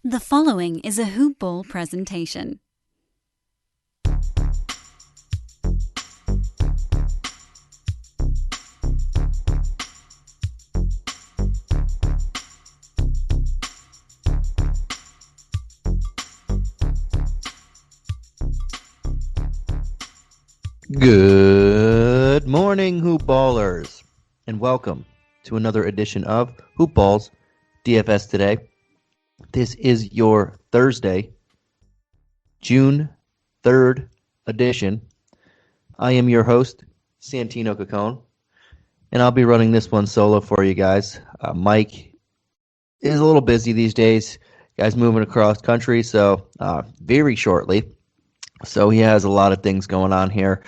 The following is a Hoop Ball presentation. Good morning, Hoop Ballers, and welcome to another edition of Hoop Balls DFS Today. This is your Thursday, June 3rd edition. I am your host, Santino Cacone, and I'll be running this one solo for you guys. Mike is a little busy these days. Guy's moving across country, so very shortly. So he has a lot of things going on here.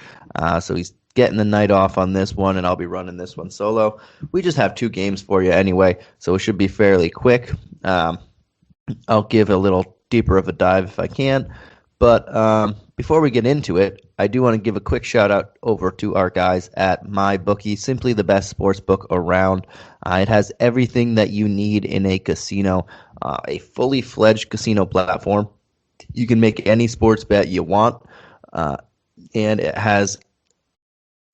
So he's getting the night off on this one, and I'll be running this one solo. We just have two games for you anyway, so it should be fairly quick. I'll give a little deeper of a dive if I can. But before we get into it, I do want to give a quick shout out over to our guys at MyBookie, simply the best sports book around. It has everything that you need in a casino, a fully fledged casino platform. You can make any sports bet you want, and it has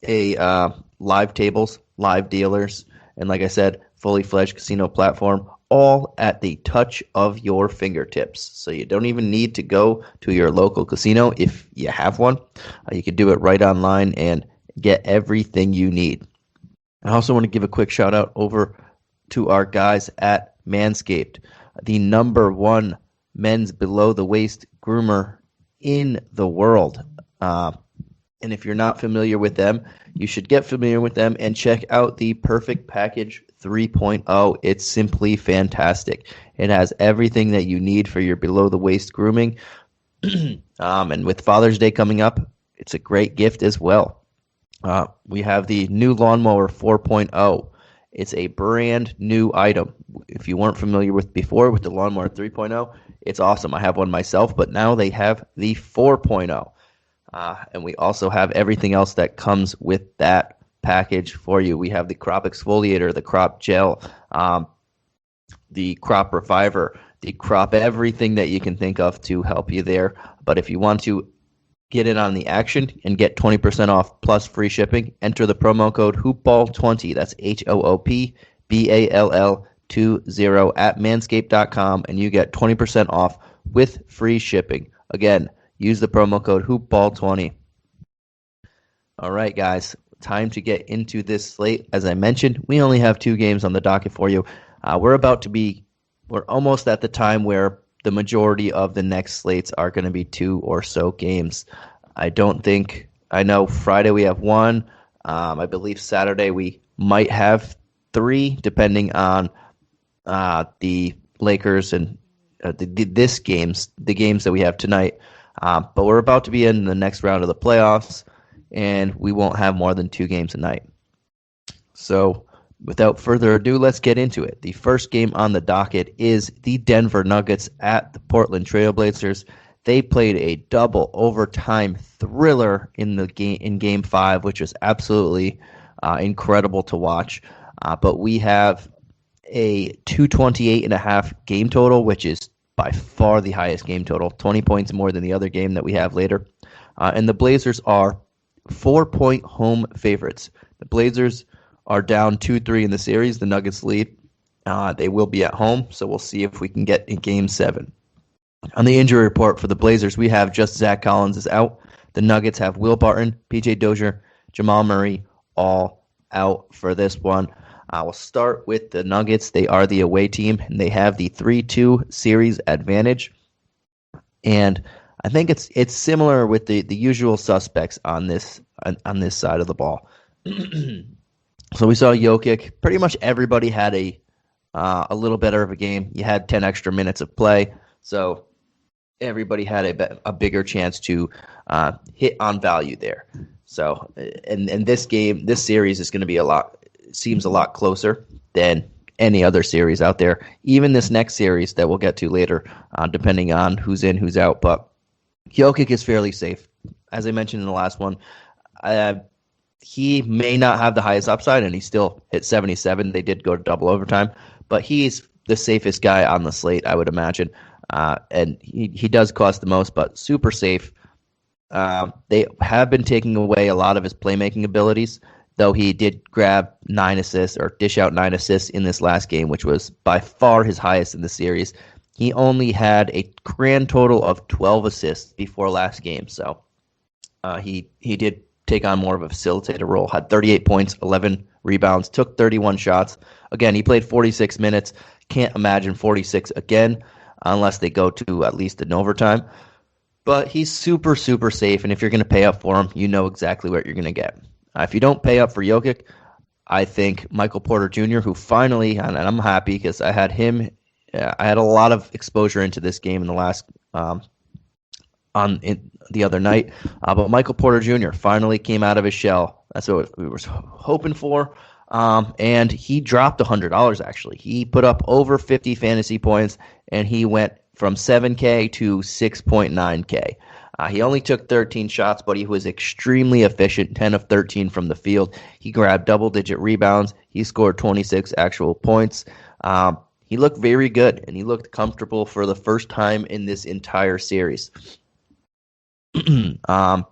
a live tables, live dealers, and like I said, fully fledged casino platform, all at the touch of your fingertips. So you don't even need to go to your local casino if you have one. You can do it right online and get everything you need. I also want to give a quick shout out over to our guys at Manscaped, the number one men's below the waist groomer in the world. And if you're not familiar with them, you should get familiar with them and check out the Perfect Package 3.0. It's simply fantastic. It has everything that you need for your below the waist grooming. And with Father's Day coming up, it's a great gift as well. We have the new Lawnmower 4.0. It's a brand new item. If you weren't familiar with before with the Lawnmower 3.0, it's awesome. I have one myself, but now they have the 4.0. And we also have everything else that comes with that package for you. We have the crop exfoliator, the crop gel, the crop reviver, the crop, everything that you can think of to help you there. But if you want to get in on the action and get 20% off plus free shipping, enter the promo code HoopBall20. That's HOOPBALL20 at manscaped.com, and you get 20% off with free shipping. Again, use the promo code HoopBall20. All right, guys, time to get into this slate. As I mentioned, we only have two games on the docket for you. We're almost at the time where the majority of the next slates are going to be two or so games. I know Friday we have one. I believe Saturday we might have three, depending on the Lakers and the games that we have tonight. But we're about to be in the next round of the playoffs, and we won't have more than two games a night. So without further ado, let's get into it. The first game on the docket is the Denver Nuggets at the Portland Trailblazers. They played a double overtime thriller in Game 5, which was absolutely incredible to watch. But we have a 228.5 game total, which is by far the highest game total, 20 points more than the other game that we have later. And the Blazers are 4-point home favorites. The Blazers are down 2-3 in the series. The Nuggets lead. They will be at home, so we'll see if we can get in Game 7. On the injury report for the Blazers, we have just Zach Collins is out. The Nuggets have Will Barton, PJ Dozier, Jamal Murray, all out for this one. We'll start with the Nuggets. They are the away team, and they have the 3-2 series advantage. And I think it's similar with the usual suspects on this side of the ball. So we saw Jokic. Pretty much everybody had a little better of a game. You had 10 extra minutes of play, so everybody had a bigger chance to hit on value there. So, and this series is going to be seems a lot closer than any other series out there. Even this next series that we'll get to later, depending on who's in, who's out. But Jokic is fairly safe. As I mentioned in the last one, he may not have the highest upside, and he still hit 77. They did go to double overtime, but he's the safest guy on the slate, I would imagine. and he does cost the most, but super safe. They have been taking away a lot of his playmaking abilities, though he did grab 9 assists or dish out 9 assists in this last game, which was by far his highest in the series. He only had a grand total of 12 assists before last game, so he did take on more of a facilitator role. Had 38 points, 11 rebounds, took 31 shots. Again, he played 46 minutes. Can't imagine 46 again unless they go to at least an overtime. But he's super, super safe, and if you're going to pay up for him, you know exactly what you're going to get. If you don't pay up for Jokic, I think Michael Porter Jr., who finally, and I'm happy because I had him, I had a lot of exposure into this game in the last, the other night, but Michael Porter Jr. finally came out of his shell. That's what we were hoping for, and he dropped $100 actually. He put up over 50 fantasy points, and he went from 7K to 6.9K. He only took 13 shots, but he was extremely efficient, 10 of 13 from the field. He grabbed double-digit rebounds. He scored 26 actual points. He looked very good, and he looked comfortable for the first time in this entire series. And I'm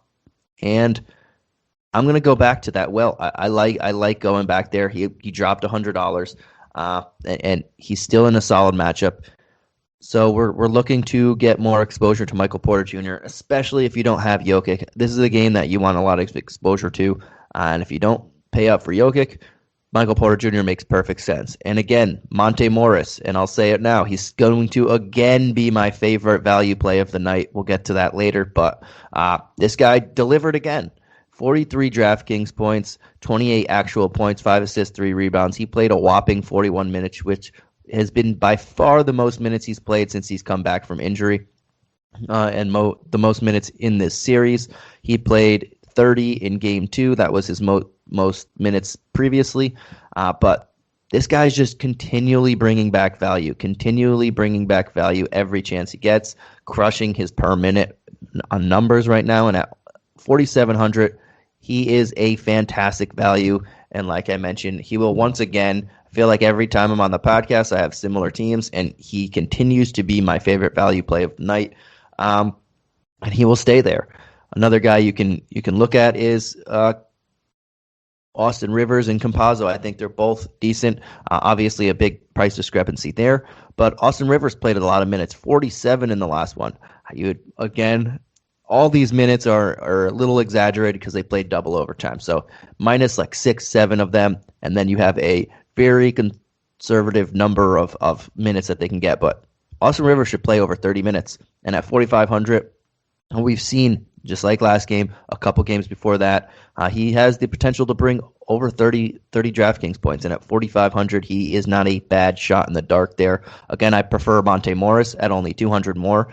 going to go back to that. Well, I like going back there. He dropped $100, and he's still in a solid matchup. So we're looking to get more exposure to Michael Porter Jr., especially if you don't have Jokic. This is a game that you want a lot of exposure to, and if you don't pay up for Jokic, Michael Porter Jr. makes perfect sense. And again, Monte Morris, and I'll say it now, he's going to again be my favorite value play of the night. We'll get to that later, but this guy delivered again. 43 DraftKings points, 28 actual points, 5 assists, 3 rebounds. He played a whopping 41 minutes, which has been by far the most minutes he's played since he's come back from injury, and the most minutes in this series. He played 30 in Game 2. That was his most minutes previously. But this guy's just continually bringing back value every chance he gets, crushing his per minute numbers right now. And at 4,700, he is a fantastic value. And like I mentioned, he will once again, I feel like every time I'm on the podcast, I have similar teams, and he continues to be my favorite value play of the night. And he will stay there. Another guy you can look at is Austin Rivers and Campazzo. I think they're both decent. Obviously, a big price discrepancy there. But Austin Rivers played a lot of minutes, 47 in the last one. All these minutes are a little exaggerated because they played double overtime. So minus like 6, 7 of them, and then you have a very conservative number of minutes that they can get. But Austin Rivers should play over 30 minutes. And at 4,500, we've seen, just like last game, a couple games before that, he has the potential to bring over 30 DraftKings points. And at 4,500, he is not a bad shot in the dark there. Again, I prefer Monte Morris at only 200 more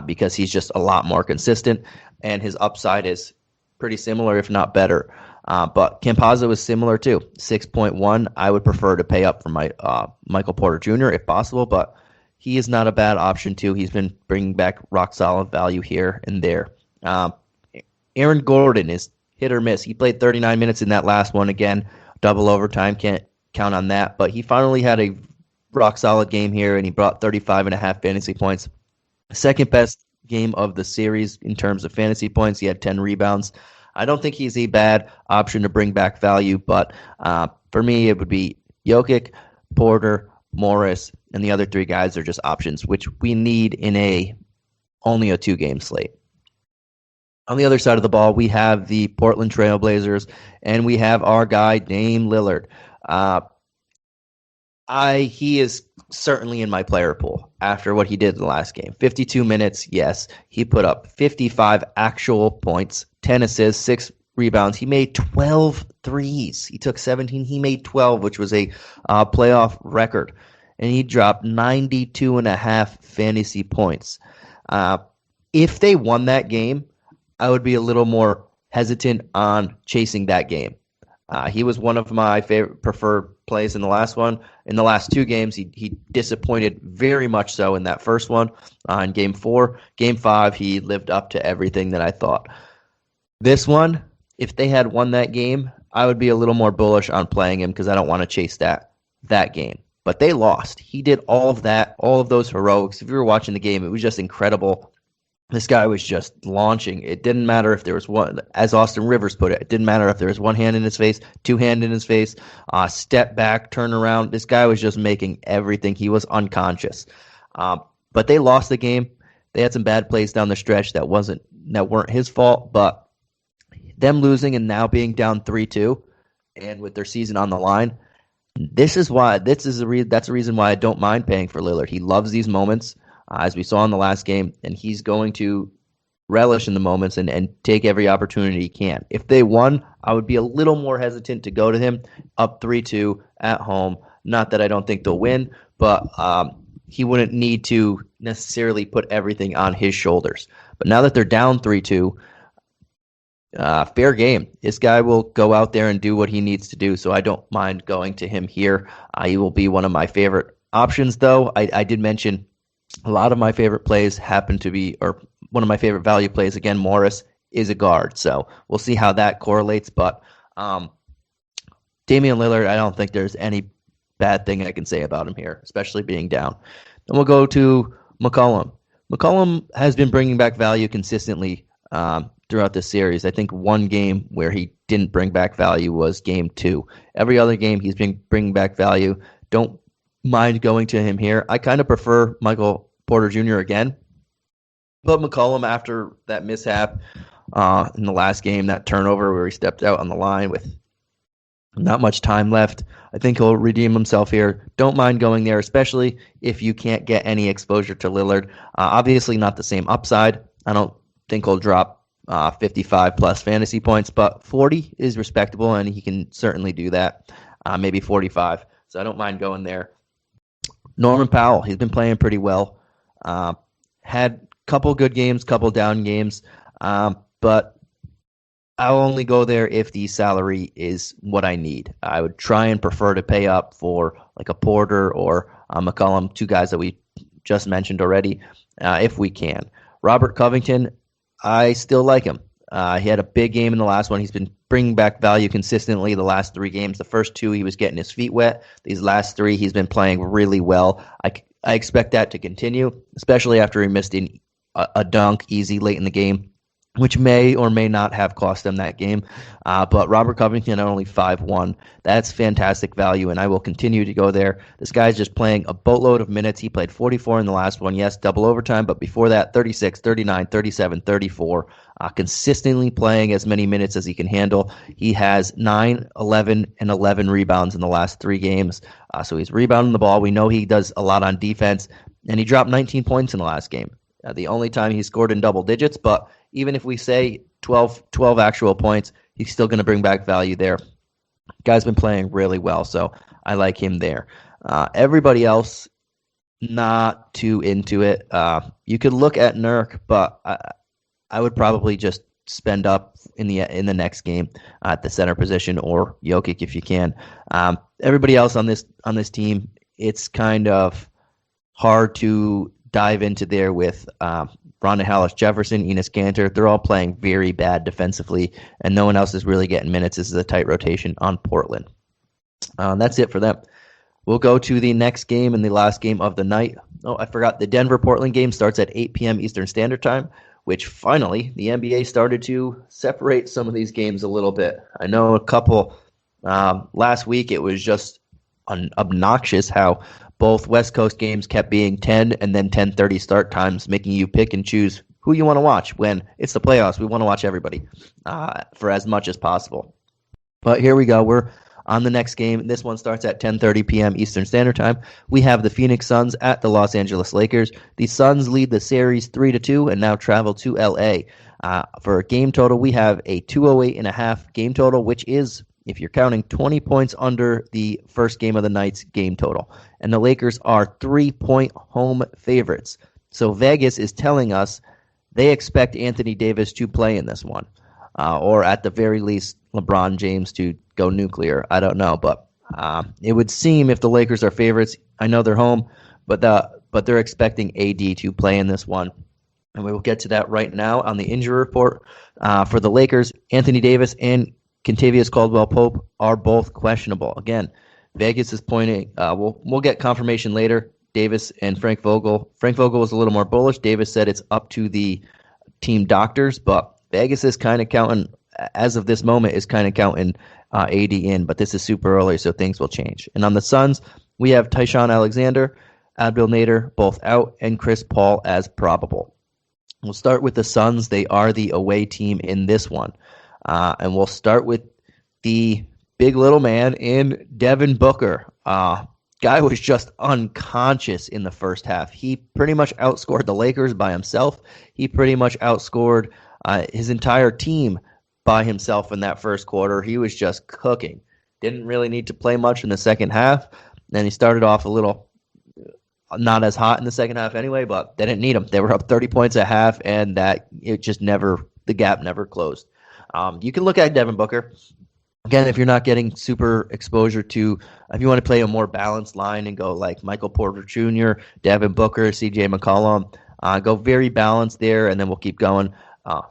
because he's just a lot more consistent, and his upside is pretty similar, if not better. But Campazzo is similar too, 6.1. I would prefer to pay up for my Michael Porter Jr. if possible, but he is not a bad option too. He's been bringing back rock solid value here and there. Aaron Gordon is hit or miss. He played 39 minutes in that last one. Again, double overtime. Can't count on that. But he finally had a rock solid game here, and he brought 35.5 fantasy points. Second best game of the series in terms of fantasy points. He had 10 rebounds. I don't think he's a bad option to bring back value, but for me, it would be Jokic, Porter, Morris, and the other 3 guys are just options, which we need in only a 2-game slate. On the other side of the ball, we have the Portland Trail Blazers, and we have our guy, Dame Lillard. He is certainly in my player pool after what he did in the last game. 52 minutes, yes. He put up 55 actual points, 10 assists, 6 rebounds. He made 12 threes. He took 17. He made 12, which was a playoff record. And he dropped 92.5 fantasy points. If they won that game, I would be a little more hesitant on chasing that game. He was one of my preferred plays in the last one. In the last 2 games, he disappointed very much so in that first one. In Game 4, Game 5, he lived up to everything that I thought. This one, if they had won that game, I would be a little more bullish on playing him because I don't want to chase that game. but they lost. He did all of that, all of those heroics. If you were watching the game, it was just incredible. This guy was just launching. It didn't matter if there was one, as Austin Rivers put it didn't matter if there was one hand in his face, two hand in his face, step back, turn around. This guy was just making everything. He was unconscious. But they lost the game. They had some bad plays down the stretch that weren't his fault, but them losing and now being down 3-2 and with their season on the line, that's a reason why I don't mind paying for Lillard. He loves these moments, as we saw in the last game, and he's going to relish in the moments and take every opportunity he can. If they won, I would be a little more hesitant to go to him up 3-2 at home. Not that I don't think they'll win, but he wouldn't need to necessarily put everything on his shoulders. But now that they're down 3-2, fair game. This guy will go out there and do what he needs to do, so I don't mind going to him here. He will be one of my favorite options, though. I did mention a lot of my favorite plays happen to be, or one of my favorite value plays, again, Morris is a guard, so we'll see how that correlates. But Damian Lillard, I don't think there's any bad thing I can say about him here, especially being down. Then we'll go to McCollum. McCollum has been bringing back value consistently throughout this series. I think one game where he didn't bring back value was game 2. Every other game he's been bringing back value. Don't mind going to him here. I kind of prefer Michael Porter Jr. again, but McCollum, after that mishap in the last game, that turnover where he stepped out on the line with not much time left, I think he'll redeem himself here. Don't mind going there, especially if you can't get any exposure to Lillard. Obviously not the same upside. I don't think he'll drop 55 plus fantasy points, but 40 is respectable, and he can certainly do that. Maybe 45. So I don't mind going there. Norman Powell, he's been playing pretty well. Had a couple good games, couple down games, but I'll only go there if the salary is what I need. I would try and prefer to pay up for like a Porter or McCollum, two guys that we just mentioned already, if we can. Robert Covington, I still like him. He had a big game in the last one. He's been bringing back value consistently the last 3 games. The first 2, he was getting his feet wet. These last 3, he's been playing really well. I expect that to continue, especially after he missed a dunk easy late in the game, which may or may not have cost them that game. But Robert Covington at only 5-1. That's fantastic value, and I will continue to go there. This guy's just playing a boatload of minutes. He played 44 in the last one. Yes, double overtime, but before that, 36, 39, 37, 34. Consistently playing as many minutes as he can handle. He has 9, 11, and 11 rebounds in the last 3 games. So he's rebounding the ball. We know he does a lot on defense, and he dropped 19 points in the last game. The only time he scored in double digits, but even if we say 12 actual points, he's still going to bring back value there. Guy's been playing really well, so I like him there. Everybody else, not too into it. You could look at Nurk, but I would probably just spend up in the next game at the center position, or Jokic if you can. Everybody else on this team, it's kind of hard to dive into there with Rondé Hollis-Jefferson, Enes Kanter. They're all playing very bad defensively, and no one else is really getting minutes. This is a tight rotation on Portland. That's it for them. We'll go to the next game and the last game of the night. Oh, I forgot. The Denver-Portland game starts at 8 p.m. Eastern Standard Time, which finally the NBA started to separate some of these games a little bit. I know a couple last week it was just obnoxious how both West Coast games kept being 10 and then 10:30 start times, making you pick and choose who you want to watch. When it's the playoffs, we want to watch everybody for as much as possible. But here we go. We're on the next game. This one starts at 10:30 p.m. Eastern Standard Time. We have the Phoenix Suns at the Los Angeles Lakers. The Suns lead the series 3-2 and now travel to L.A. For a game total, we have a 208.5 game total, which is, if you're counting, 20 points under the first game of the night's game total. And the Lakers are 3-point home favorites. So Vegas is telling us they expect Anthony Davis to play in this one. Or at the very least, LeBron James to go nuclear. I don't know, but it would seem if the Lakers are favorites, I know they're home, but they're expecting AD to play in this one. And we will get to that right now on the injury report. For the Lakers, Anthony Davis and Kentavious Caldwell-Pope are both questionable. Again, Vegas is pointing. We'll get confirmation later. Davis and Frank Vogel. Frank Vogel was a little more bullish. Davis said it's up to the team doctors, but Vegas is kind of counting, as of this moment, is kind of counting AD in. But this is super early, so things will change. And on the Suns, we have Tyshawn Alexander, Abdel Nader both out, and Chris Paul as probable. We'll start with the Suns. They are the away team in this one. And we'll start with the big little man in Devin Booker. Guy was just unconscious in the first half. He pretty much outscored the Lakers by himself. He pretty much outscored his entire team by himself in that first quarter. He was just cooking. Didn't really need to play much in the second half. Then he started off a little not as hot in the second half anyway, but they didn't need him. They were up 30 points at half, and the gap never closed. You can look at Devin Booker. Again, if you're not getting super exposure to, if you want to play a more balanced line and go like Michael Porter Jr., Devin Booker, CJ McCollum, go very balanced there, and then we'll keep going,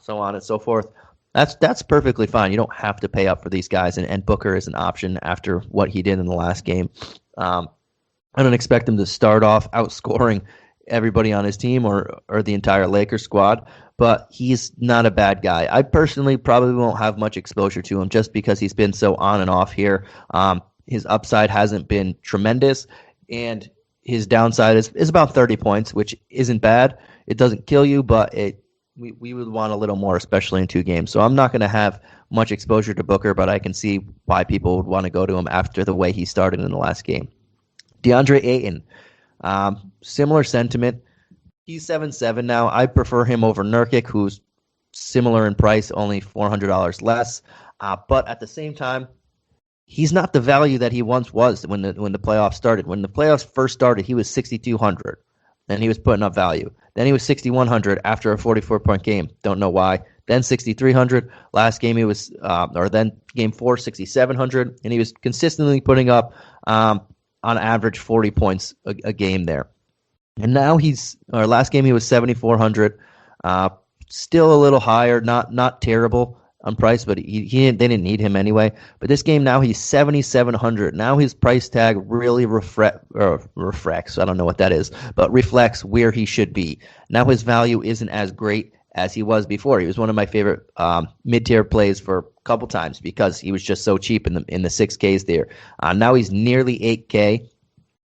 so on and so forth. That's perfectly fine. You don't have to pay up for these guys, and Booker is an option after what he did in the last game. I don't expect him to start off outscoring everybody on his team or the entire Lakers squad, but he's not a bad guy. I personally probably won't have much exposure to him just because he's been so on and off here. His upside hasn't been tremendous, and his downside is about 30 points, which isn't bad. It doesn't kill you, but we would want a little more, especially in 2 games. So I'm not going to have much exposure to Booker, but I can see why people would want to go to him after the way he started in the last game. DeAndre Ayton, similar sentiment. He's 7-7 now. I prefer him over Nurkic, who's similar in price, only $400 less. But at the same time, he's not the value that he once was when the playoffs started. When the playoffs first started, he was 6,200, and he was putting up value. Then he was 6,100 after a 44-point game. Don't know why. Then 6,300. Last game he was, then game 4, 6,700, and he was consistently putting up on average 40 points a game there. And now last game he was 7,400, still a little higher, not terrible on price, but they didn't need him anyway. But this game now he's 7,700. Now his price tag really reflects, I don't know what that is, but reflects where he should be. Now his value isn't as great as he was before. He was one of my favorite mid-tier plays for a couple times because he was just so cheap in the 6Ks there. Now he's nearly 8K.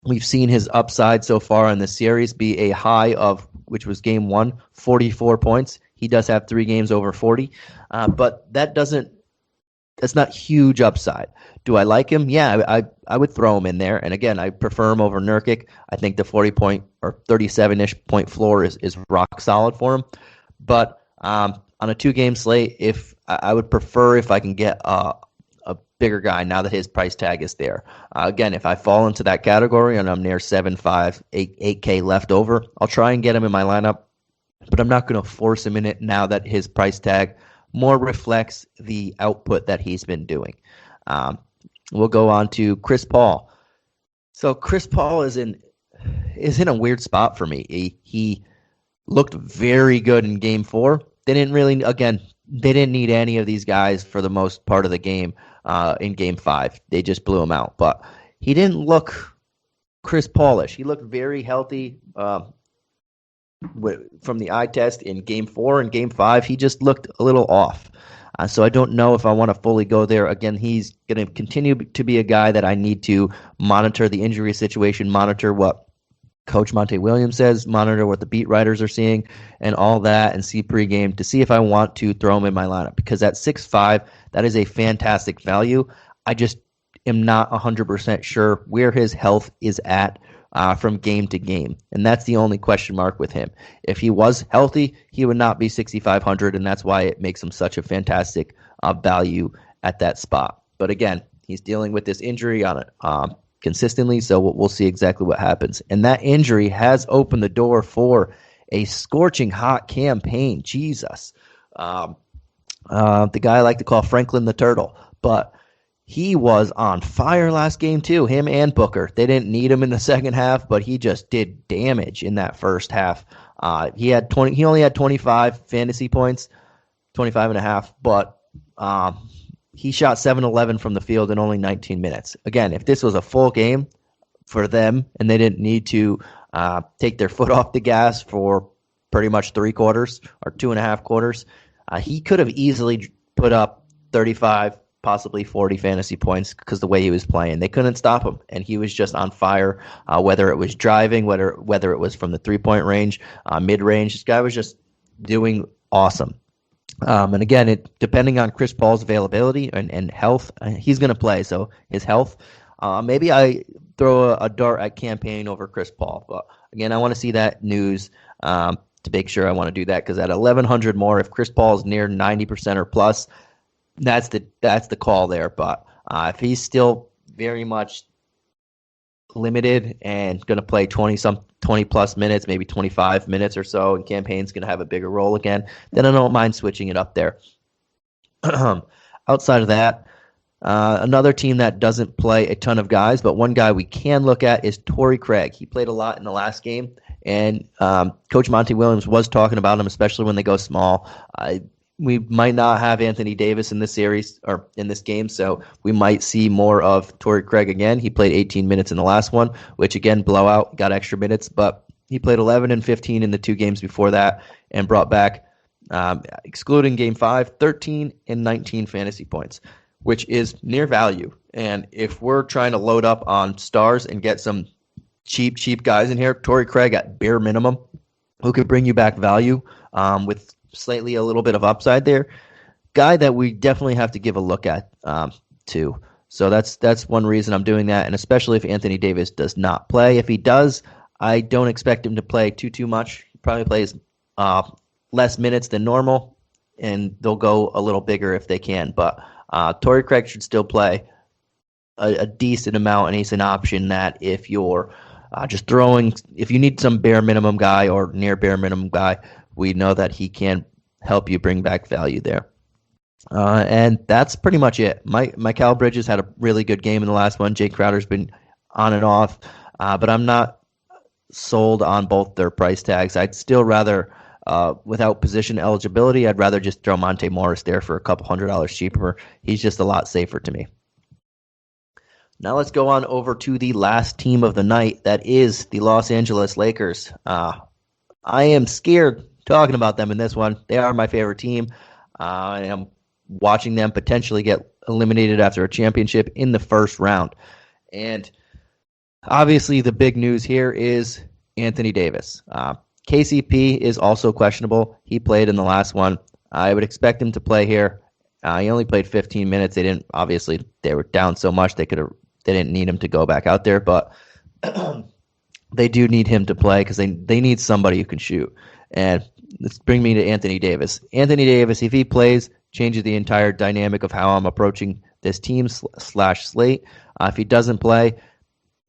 We've seen his upside so far in the series be a high of, which was game 1, 44 points. He does have 3 games over 40, but that's not huge upside. Do I like him? Yeah, I would throw him in there. And again, I prefer him over Nurkic. I think the 40-point or 37-ish point floor is rock solid for him. But on a 2-game slate, if I would prefer if I can get a bigger guy now that his price tag is there. Again, if I fall into that category and I'm near 7.5, 8K left over, I'll try and get him in my lineup, but I'm not going to force him in it now that his price tag more reflects the output that he's been doing. We'll go on to Chris Paul. So Chris Paul is in a weird spot for me. He looked very good in game 4. They didn't need any of these guys for the most part of the game in game 5. They just blew him out. But he didn't look Chris Paulish. He looked very healthy from the eye test in game 4 and game 5. He just looked a little off. So I don't know if I want to fully go there. Again, he's going to continue to be a guy that I need to monitor the injury situation, monitor what Coach Monte Williams says, monitor what the beat writers are seeing and all that, and see pregame to see if I want to throw him in my lineup. Because at 6'5", that is a fantastic value. I just am not 100% sure where his health is at from game to game. And that's the only question mark with him. If he was healthy, he would not be 6,500, and that's why it makes him such a fantastic value at that spot. But again, he's dealing with this injury on it. Consistently, so we'll see exactly what happens. And that injury has opened the door for a scorching hot campaign. Jesus. The guy I like to call Franklin the Turtle. But he was on fire last game too, him and Booker. They didn't need him in the second half, but he just did damage in that first half. He only had 25 fantasy points, 25 and a half, but he shot 7-11 from the field in only 19 minutes. Again, if this was a full game for them and they didn't need to take their foot off the gas for pretty much 3/4 or 2.5 quarters, he could have easily put up 35, possibly 40 fantasy points because the way he was playing. They couldn't stop him, and he was just on fire, whether it was driving, whether it was from the three-point range, mid-range. This guy was just doing awesome. And again, depending on Chris Paul's availability and health, he's going to play. So his health, maybe I throw a dart at campaign over Chris Paul. But again, I want to see that news to make sure I want to do that, because at 1,100 more, if Chris Paul is near 90% or plus, that's the call there. But if he's still very much limited and going to play 20 plus minutes, maybe 25 minutes or so, and campaign's going to have a bigger role again, then I don't mind switching it up there. Outside of that, another team that doesn't play a ton of guys, but one guy we can look at is Torrey Craig. He played a lot in the last game, and Coach Monty Williams was talking about him, especially when they go small. We might not have Anthony Davis in this series or in this game, so we might see more of Torrey Craig again. He played 18 minutes in the last one, which again, blowout, got extra minutes, but he played 11 and 15 in the 2 games before that and brought back, excluding Game 5, 13 and 19 fantasy points, which is near value. And if we're trying to load up on stars and get some cheap guys in here, Torrey Craig at bare minimum, who could bring you back value with slightly a little bit of upside there. Guy that we definitely have to give a look at too. So that's one reason I'm doing that, and especially if Anthony Davis does not play. If he does, I don't expect him to play too much. He probably plays less minutes than normal, and they'll go a little bigger if they can. But Torrey Craig should still play a decent amount, and he's an option that if you're just throwing, if you need some bare minimum guy or near bare minimum guy, we know that he can help you bring back value there. And that's pretty much it. Mikal Bridges had a really good game in the last one. Jay Crowder's been on and off, but I'm not sold on both their price tags. I'd still rather, without position eligibility, I'd rather just throw Monte Morris there for a couple $100 cheaper. He's just a lot safer to me. Now let's go on over to the last team of the night. That is the Los Angeles Lakers. I am scared talking about them in this one. They are my favorite team. I am watching them potentially get eliminated after a championship in the first round. And obviously the big news here is Anthony Davis. KCP is also questionable. He played in the last one. I would expect him to play here. He only played 15 minutes. They were down so much they didn't need him to go back out there, but they do need him to play because they need somebody who can shoot. And let's bring me to Anthony Davis. Anthony Davis, if he plays, changes the entire dynamic of how I'm approaching this team / slate. If he doesn't play,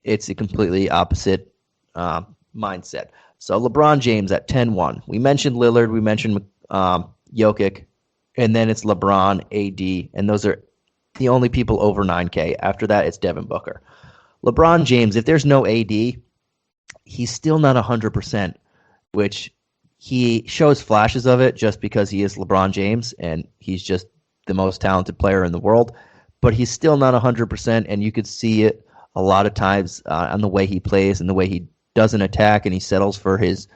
it's a completely opposite mindset. So LeBron James at 10-1. We mentioned Lillard. We mentioned Jokic. And then it's LeBron, AD. And those are the only people over 9K. After that, it's Devin Booker. LeBron James, if there's no AD, he's still not 100%, which he shows flashes of it just because he is LeBron James and he's just the most talented player in the world. But he's still not 100%, and you could see it a lot of times on the way he plays and the way he doesn't attack, and he settles for his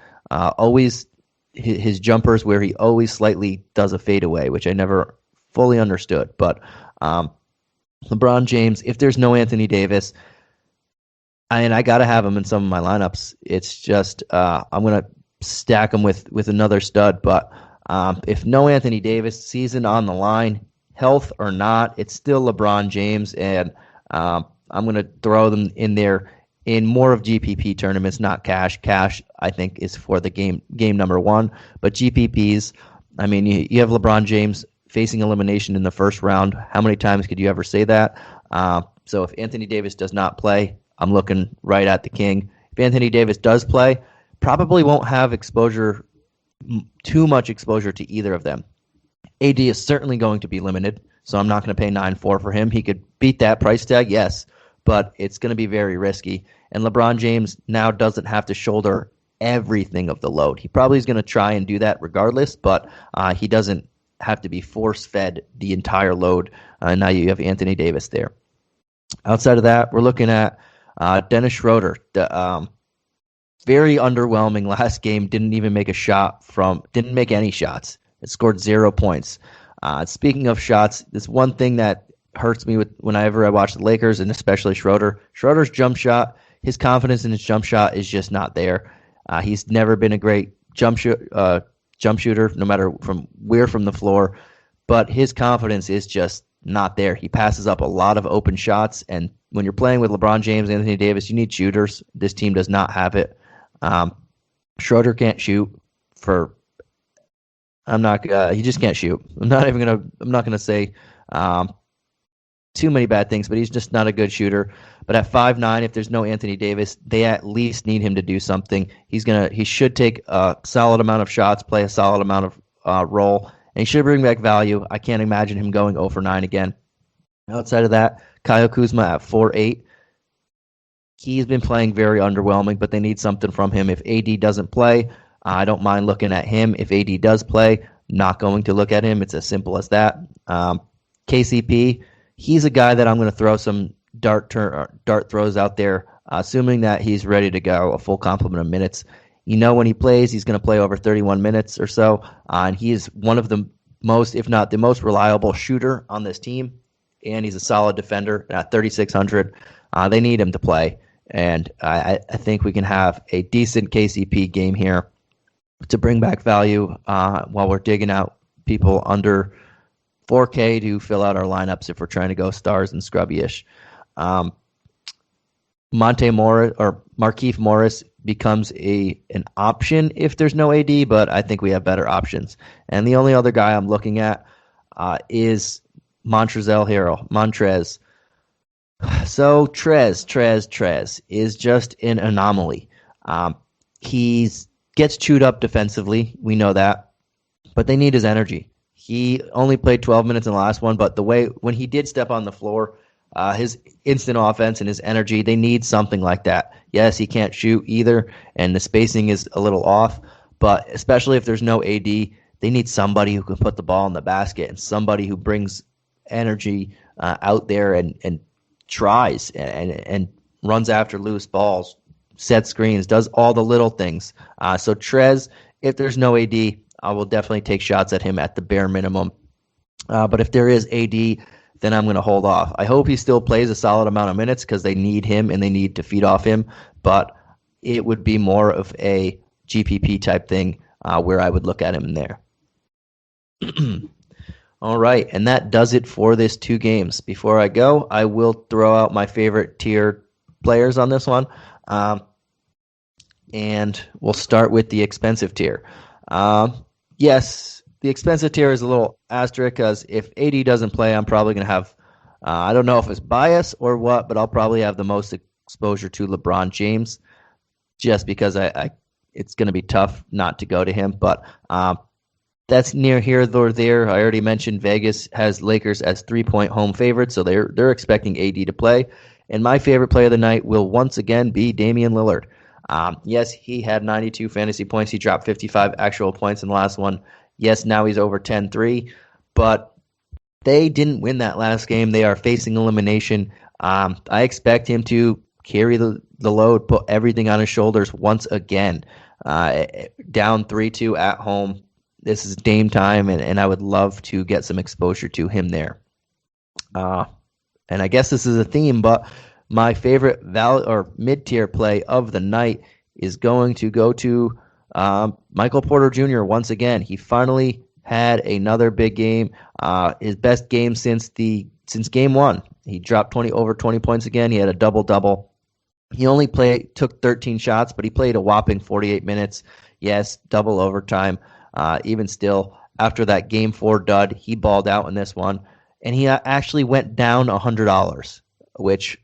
jumpers where he always slightly does a fadeaway, which I never fully understood. But LeBron James, if there's no Anthony Davis, I got to have him in some of my lineups. It's just I'm going to stack him with another stud. But if no Anthony Davis, season on the line, health or not, it's still LeBron James, and I'm going to throw them in there in more of GPP tournaments, not cash. Cash, I think, is for the game number one. But GPPs, I mean, you have LeBron James facing elimination in the first round. How many times could you ever say that? So if Anthony Davis does not play, I'm looking right at the king. If Anthony Davis does play, probably won't have too much exposure to either of them. AD is certainly going to be limited, so I'm not going to pay 9.4 for him. He could beat that price tag, yes, but it's going to be very risky. And LeBron James now doesn't have to shoulder everything of the load. He probably is going to try and do that regardless, but he doesn't have to be force-fed the entire load. Now you have Anthony Davis there. Outside of that, we're looking at Dennis Schroeder. Very underwhelming last game. Didn't make any shots. It scored 0 points. Speaking of shots, this one thing that hurts me whenever I watch the Lakers, and especially Schroeder. Schroeder's jump shot, his confidence in his jump shot is just not there. He's never been a great jump shooter, no matter from where from the floor, but his confidence is just not there. He passes up a lot of open shots, and when you're playing with LeBron James, Anthony Davis, you need shooters. This team does not have it. Schroeder can't shoot he just can't shoot. I'm not gonna say too many bad things, but he's just not a good shooter. But at 5'9", if there's no Anthony Davis, they at least need him to do something. He should take a solid amount of shots, play a solid amount of role, and he should bring back value. I can't imagine him going 0 for 9 again. Outside of that, Kyle Kuzma at 4'8". He's been playing very underwhelming, but they need something from him. If AD doesn't play, I don't mind looking at him. If AD does play, not going to look at him. It's as simple as that. KCP, he's a guy that I'm going to throw some dart throws out there, assuming that he's ready to go, a full complement of minutes. When he plays, he's going to play over 31 minutes or so, and he is one of the most, if not the most reliable shooter on this team, and he's a solid defender at 3,600. They need him to play, and I think we can have a decent KCP game here to bring back value while we're digging out people under 4K to fill out our lineups if we're trying to go stars and scrubby-ish. Markieff Morris becomes an option if there's no AD, but I think we have better options. And the only other guy I'm looking at is Montrez. So Trez is just an anomaly. He gets chewed up defensively. We know that. But they need his energy. He only played 12 minutes in the last one, but when he did step on the floor, his instant offense and his energy, they need something like that. Yes, he can't shoot either, and the spacing is a little off, but especially if there's no AD, they need somebody who can put the ball in the basket and somebody who brings energy out there and tries and runs after loose balls, sets screens, does all the little things. So Trez, if there's no AD, I will definitely take shots at him at the bare minimum. But if there is AD, then I'm going to hold off. I hope he still plays a solid amount of minutes because they need him and they need to feed off him. But it would be more of a GPP type thing where I would look at him there. All right, and that does it for this 2 games. Before I go, I will throw out my favorite tier players on this one. And we'll start with the expensive tier. Yes, the expensive tier is a little asterisk because if AD doesn't play, I'm probably going to have, I don't know if it's bias or what, but I'll probably have the most exposure to LeBron James just because it's going to be tough not to go to him. But that's near here or there. I already mentioned Vegas has Lakers as 3-point home favorites, so they're expecting AD to play. And my favorite play of the night will once again be Damian Lillard. Yes, he had 92 fantasy points. He dropped 55 actual points in the last one. Yes, now he's over 10-3, but they didn't win that last game. They are facing elimination. I expect him to carry the load, put everything on his shoulders once again. Down 3-2 at home. This is Dame time, and I would love to get some exposure to him there. And I guess this is a theme, but my favorite mid-tier play of the night is going to go to Michael Porter Jr. once again. He finally had another big game, his best game since game 1. He dropped over 20 points again. He had a double-double. He only took 13 shots, but he played a whopping 48 minutes. Yes, double overtime. Even still, after that game 4 dud, he balled out in this one. And he actually went down $100, which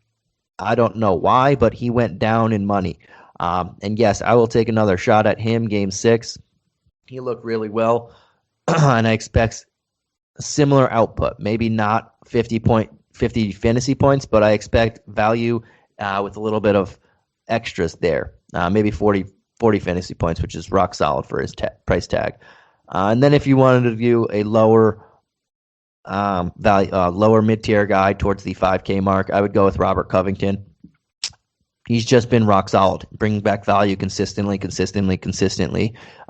I don't know why, but he went down in money. And yes, I will take another shot at him, game 6. He looked really well, and I expect a similar output. Maybe not 50 fantasy points, but I expect value with a little bit of extras there. Maybe 40 fantasy points, which is rock solid for his price tag. And then if you wanted to view a lower lower mid-tier guy towards the 5K mark, I would go with Robert Covington. He's just been rock solid, bringing back value consistently.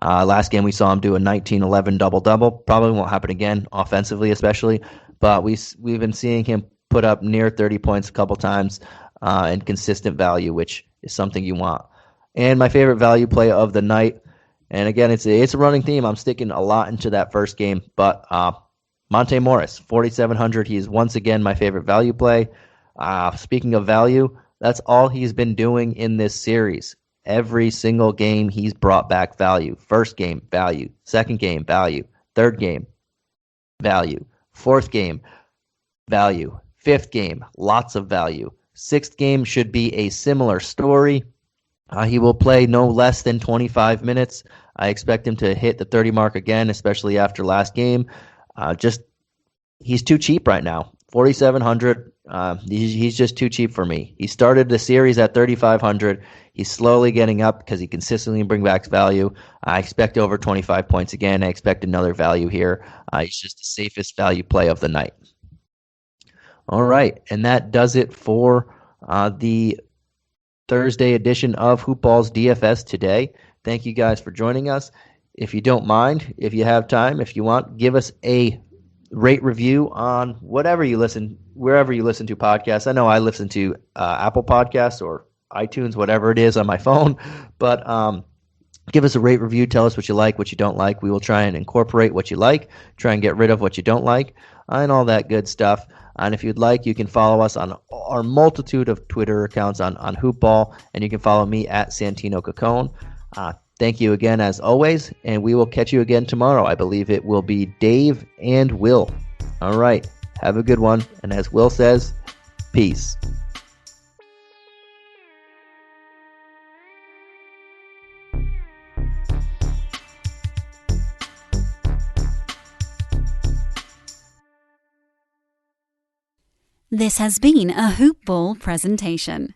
Last game we saw him do a 19-11 double-double. Probably won't happen again, offensively especially, but we've been seeing him put up near 30 points a couple times and consistent value, which is something you want. And my favorite value play of the night, and again, it's a running theme. I'm sticking a lot into that first game, but Monte Morris, 4,700. He is once again my favorite value play. Speaking of value, that's all he's been doing in this series. Every single game, he's brought back value. First game, value. Second game, value. Third game, value. Fourth game, value. Fifth game, lots of value. Sixth game should be a similar story. He will play no less than 25 minutes. I expect him to hit the 30 mark again, especially after last game. He's too cheap right now. 4,700. He's just too cheap for me. He started the series at 3,500. He's slowly getting up because he consistently brings back value. I expect over 25 points again. I expect another value here. He's just the safest value play of the night. All right, and that does it for the Thursday edition of Hoopball's DFS today. Thank you guys for joining us. If you don't mind, if you have time, if you want, give us a rate review on wherever you listen to podcasts. I know I listen to Apple Podcasts or iTunes, whatever it is on my phone, but give us a rate review. Tell us what you like, what you don't like. We will try and incorporate what you like, try and get rid of what you don't like, and all that good stuff. And if you'd like, you can follow us on our multitude of Twitter accounts on Hoopball, and you can follow me at Santino Cacone. Thank you again, as always, and we will catch you again tomorrow. I believe it will be Dave and Will. All right, have a good one, and as Will says, peace. This has been a Hoopball presentation.